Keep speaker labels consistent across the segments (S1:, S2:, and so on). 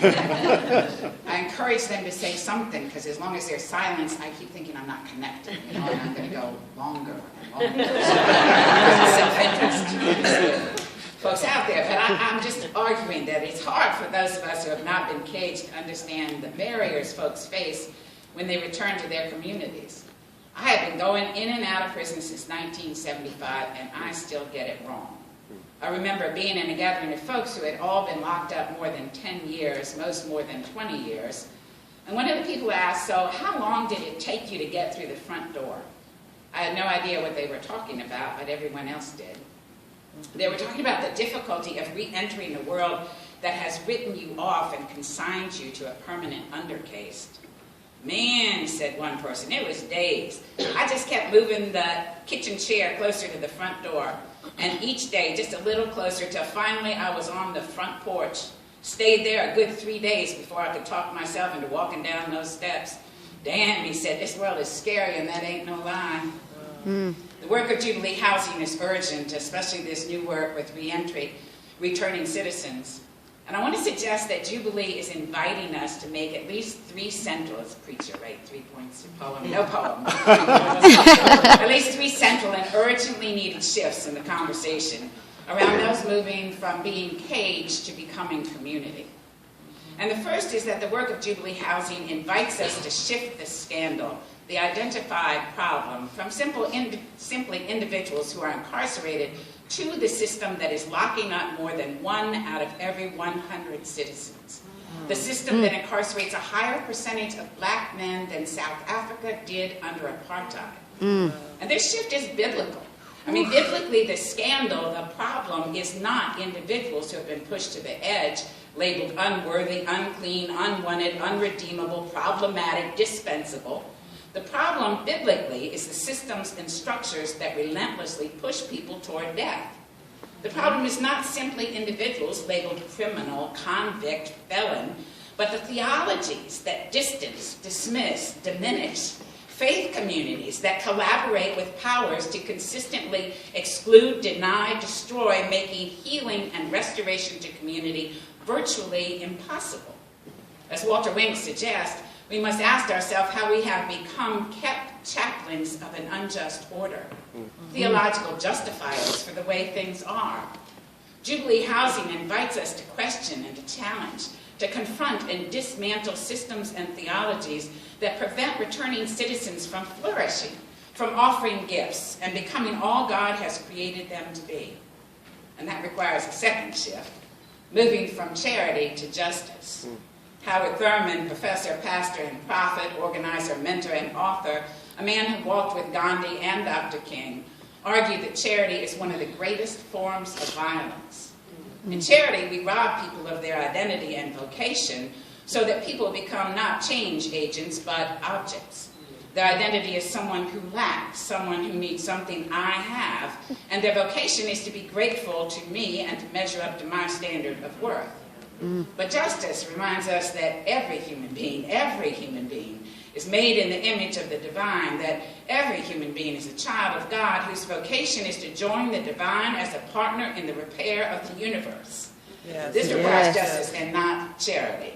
S1: I encourage them to say something, because as long as there's silence, I keep thinking I'm not connected, you know, and I'm going to go longer and longer. Self-interest. Folks out there, but I'm just arguing that it's hard for those of us who have not been caged to understand the barriers folks face when they return to their communities. I have been going in and out of prison since 1975, and I still get it wrong. I remember being in a gathering of folks who had all been locked up more than 10 years, most more than 20 years, and one of the people asked, so how long did it take you to get through the front door? I had no idea what they were talking about, but everyone else did. They were talking about the difficulty of re-entering a world that has written you off and consigned you to a permanent undercaste. Man, said one person, it was days. I just kept moving the kitchen chair closer to the front door, and each day just a little closer till finally I was on the front porch. Stayed there a good 3 days before I could talk myself into walking down those steps. Damn, he said, this world is scary and that ain't no lie. The work of Jubilee Housing is urgent, especially this new work with returning citizens. And I want to suggest that Jubilee is inviting us to make at least 3 central, as a preacher, right? 3 points, poem, no poem. At least 3 central and urgently needed shifts in the conversation around those moving from being caged to becoming community. And the first is that the work of Jubilee Housing invites us to shift the scandal, the identified problem, from simply individuals who are incarcerated to the system that is locking up more than 1 out of every 100 citizens. The system that incarcerates a higher percentage of black men than South Africa did under apartheid. And this shift is biblical. I mean, biblically, the scandal, the problem, is not individuals who have been pushed to the edge, labeled unworthy, unclean, unwanted, unredeemable, problematic, dispensable. The problem, biblically, is the systems and structures that relentlessly push people toward death. The problem is not simply individuals labeled criminal, convict, felon, but the theologies that distance, dismiss, diminish, faith communities that collaborate with powers to consistently exclude, deny, destroy, making healing and restoration to community virtually impossible. As Walter Wink suggests, we must ask ourselves how we have become kept chaplains of an unjust order, theological justifiers for the way things are. Jubilee Housing invites us to question and to challenge, to confront and dismantle systems and theologies that prevent returning citizens from flourishing, from offering gifts and becoming all God has created them to be. And that requires a second shift, moving from charity to justice. Howard Thurman, professor, pastor, and prophet, organizer, mentor, and author, a man who walked with Gandhi and Dr. King, argued that charity is one of the greatest forms of violence. In charity, we rob people of their identity and vocation so that people become not change agents, but objects. Their identity is someone who lacks, someone who needs something I have, and their vocation is to be grateful to me and to measure up to my standard of worth. But justice reminds us that every human being is made in the image of the divine, that every human being is a child of God whose vocation is to join the divine as a partner in the repair of the universe. Yes. This requires justice and not charity.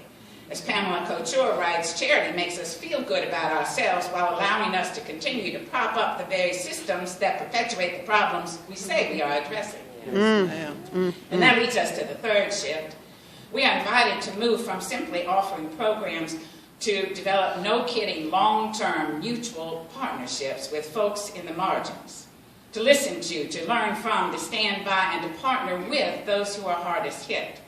S1: As Pamela Couture writes, charity makes us feel good about ourselves while allowing us to continue to prop up the very systems that perpetuate the problems we say we are addressing. And that leads us to the third shift. We are invited to move from simply offering programs to develop no-kidding, long-term mutual partnerships with folks in the margins, to listen to learn from, to stand by, and to partner with those who are hardest hit.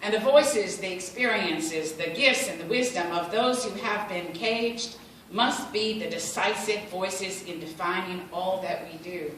S1: And the voices, the experiences, the gifts, and the wisdom of those who have been caged must be the decisive voices in defining all that we do.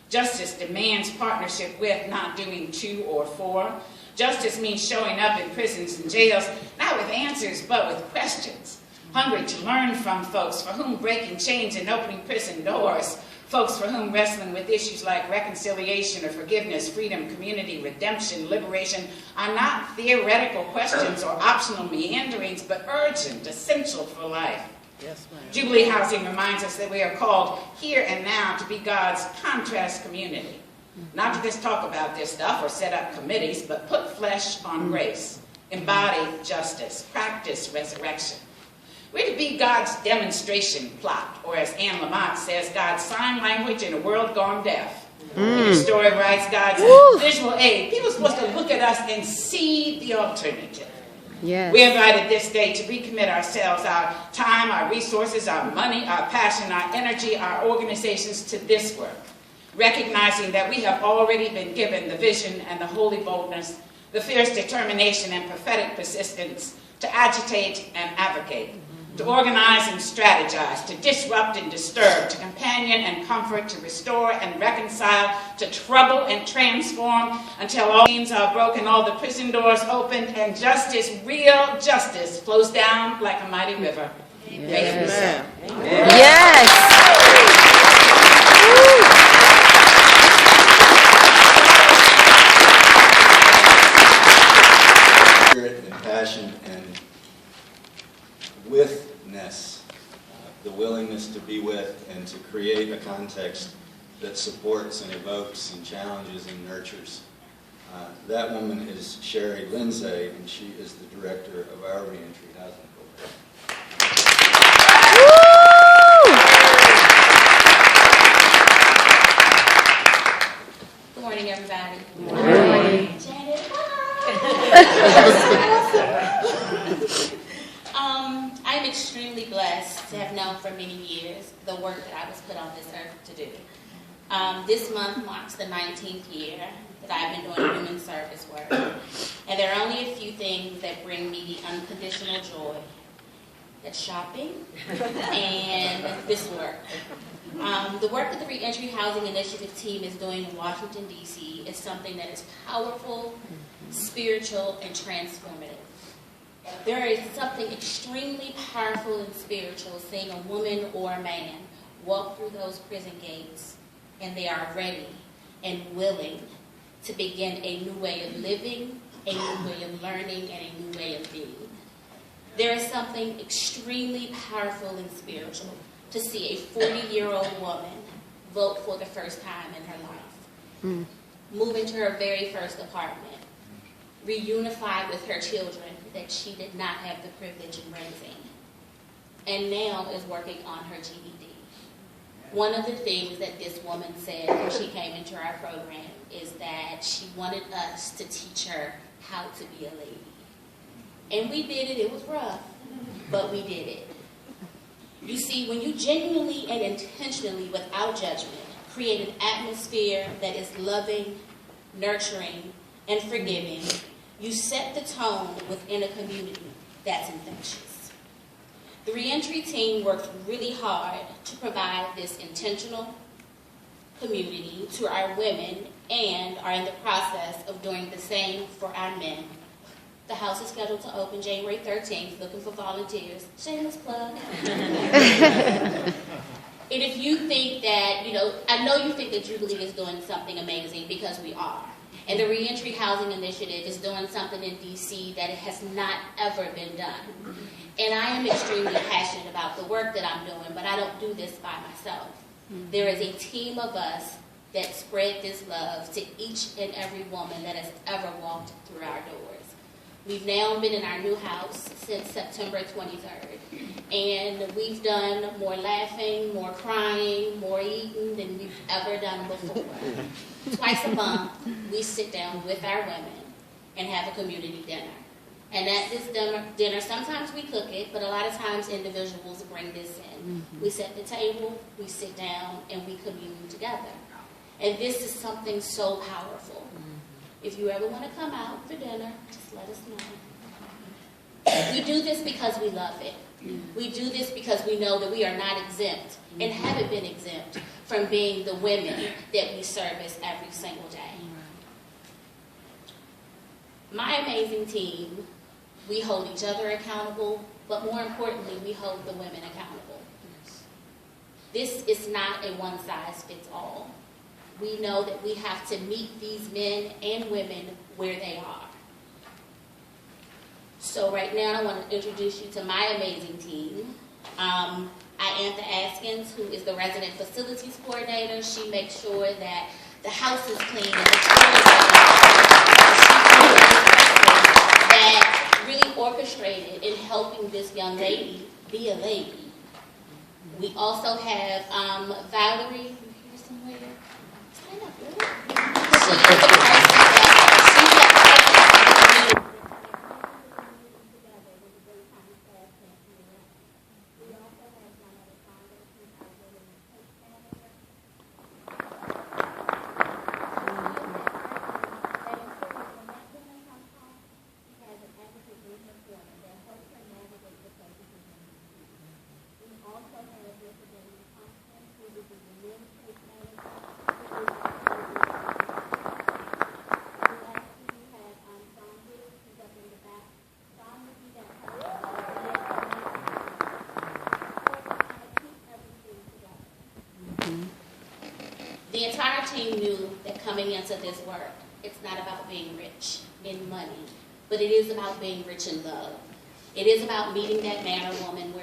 S1: Justice demands partnership with, not doing to or for. Justice means showing up in prisons and jails, not with answers, but with questions. Hungry to learn from folks for whom breaking chains and opening prison doors, folks for whom wrestling with issues like reconciliation or forgiveness, freedom, community, redemption, liberation are not theoretical questions or optional meanderings, but urgent, essential for life. Yes, ma'am. Jubilee Housing reminds us that we are called here and now to be God's contrast community. Not to just talk about this stuff or set up committees, but put flesh on grace. embody justice, practice resurrection. We're to be God's demonstration plot, or as Anne Lamott says, God's sign language in a world gone deaf. In your story writes God's visual aid. People are supposed to look at us and see the alternative. Yes. We invited this day to recommit ourselves, our time, our resources, our money, our passion, our energy, our organizations to this work, recognizing that we have already been given the vision and the holy boldness, the fierce determination and prophetic persistence to agitate and advocate, to organize and strategize, to disrupt and disturb, to companion and comfort, to restore and reconcile, to trouble and transform until all chains are broken, all the prison doors open, and justice, real justice, flows down like a mighty river. Yes.
S2: Yes.
S3: Spirit and passion and withness, the willingness to be with and to create a context that supports and evokes and challenges and nurtures. That woman is Cherie, Lindsay, and she is the director of our reentry housing program.
S4: Good morning, everybody.
S2: Good morning.
S4: Janet, I'm extremely blessed to have known for many years the work that I was put on this earth to do. This month marks the 19th year that I've been doing human service work. And there are only a few things that bring me the unconditional joy. That's shopping and this work. The work that the Reentry Housing Initiative team is doing in Washington, D.C. is something that is powerful, spiritual, and transformative. There is something extremely powerful and spiritual seeing a woman or a man walk through those prison gates and they are ready and willing to begin a new way of living, a new way of learning, and a new way of being. There is something extremely powerful and spiritual to see a 40-year-old woman vote for the first time in her life, move into her very first apartment, reunify with her children that she did not have the privilege of raising, and now is working on her GED. One of the things that this woman said when she came into our program is that she wanted us to teach her how to be a lady. And we did it. It was rough, but we did it. You see, when you genuinely and intentionally, without judgment, create an atmosphere that is loving, nurturing, and forgiving, you set the tone within a community that's infectious. The reentry team worked really hard to provide this intentional community to our women and are in the process of doing the same for our men. The house is scheduled to open January 13th, looking for volunteers. Shameless plug. And if you think that, I know you think that Jubilee is doing something amazing, because we are. And the Reentry Housing Initiative is doing something in D.C. that has not ever been done. And I am extremely passionate about the work that I'm doing, but I don't do this by myself. There is a team of us that spread this love to each and every woman that has ever walked through our doors. We've now been in our new house since September 23rd, and we've done more laughing, more crying, more eating than we've ever done before. Twice a month, we sit down with our women and have a community dinner. And at this dinner, sometimes we cook it, but a lot of times individuals bring this in. We set the table, we sit down, and we commune together. And this is something so powerful. If you ever want to come out for dinner, just let us know. We do this because we love it. We do this because we know that we are not exempt and haven't been exempt from being the women that we service every single day. My amazing team, we hold each other accountable, but more importantly, we hold the women accountable. This is not a one-size-fits-all. We know that we have to meet these men and women where they are. So right now, I want to introduce you to my amazing team. I am the Askins, who is the resident facilities coordinator. She makes sure that the house is clean and the toilets are clean. That orchestrated in helping this young lady be a lady. We also have Valerie, you here somewhere? Stand up, girl. She's the person that, the entire team knew that coming into this work, it's not about being rich in money, but it is about being rich in love. It is about meeting that man or woman where